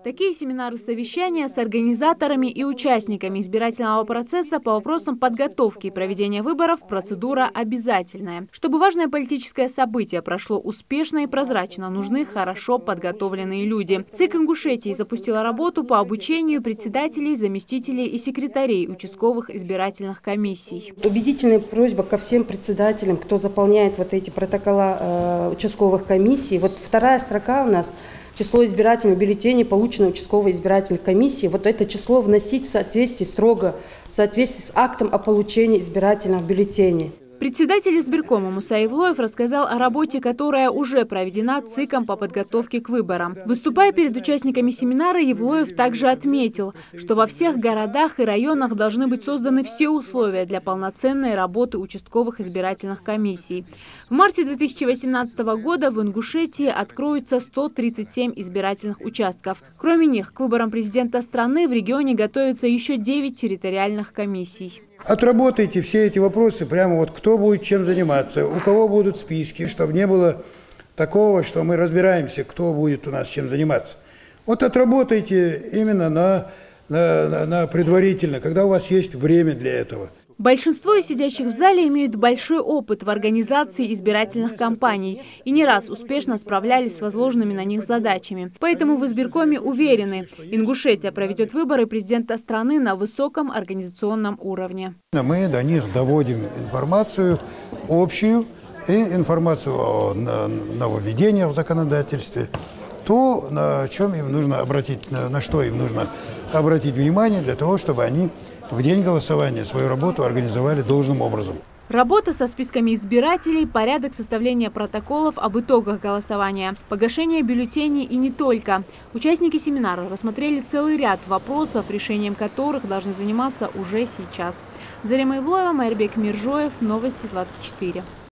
Такие семинары-совещания с организаторами и участниками избирательного процесса по вопросам подготовки и проведения выборов – процедура обязательная. Чтобы важное политическое событие прошло успешно и прозрачно, нужны хорошо подготовленные люди. ЦИК Ингушетии запустила работу по обучению председателей, заместителей и секретарей участковых избирательных комиссий. Убедительная просьба ко всем председателям, кто заполняет вот эти протокола участковых комиссий. Вот вторая строка у нас – число избирательных бюллетеней, полученных участковой избирательной комиссии. Вот это число вносить в соответствии строго, в соответствии с актом о получении избирательных бюллетеней. Председатель избиркома Муса Евлоев рассказал о работе, которая уже проведена ЦИКом по подготовке к выборам. Выступая перед участниками семинара, Евлоев также отметил, что во всех городах и районах должны быть созданы все условия для полноценной работы участковых избирательных комиссий. В марте 2018 года в Ингушетии откроются 137 избирательных участков. Кроме них, к выборам президента страны в регионе готовятся еще 9 территориальных комиссий. Отработайте все эти вопросы, прямо вот кто будет чем заниматься, у кого будут списки, чтобы не было такого, что мы разбираемся, кто будет у нас чем заниматься. Вот отработайте именно на предварительно, когда у вас есть время для этого. Большинство из сидящих в зале имеют большой опыт в организации избирательных кампаний и не раз успешно справлялись с возложенными на них задачами. Поэтому в избиркоме уверены, Ингушетия проведет выборы президента страны на высоком организационном уровне. Мы до них доводим информацию общую и информацию о нововведениях в законодательстве, то, на чем им нужно обратить, на что им нужно обратить внимание для того, чтобы они в день голосования свою работу организовали должным образом. Работа со списками избирателей, порядок составления протоколов об итогах голосования, погашение бюллетеней и не только. Участники семинара рассмотрели целый ряд вопросов, решением которых должны заниматься уже сейчас. Зарема Евлоева, Майрбек Миржоев, Новости 24.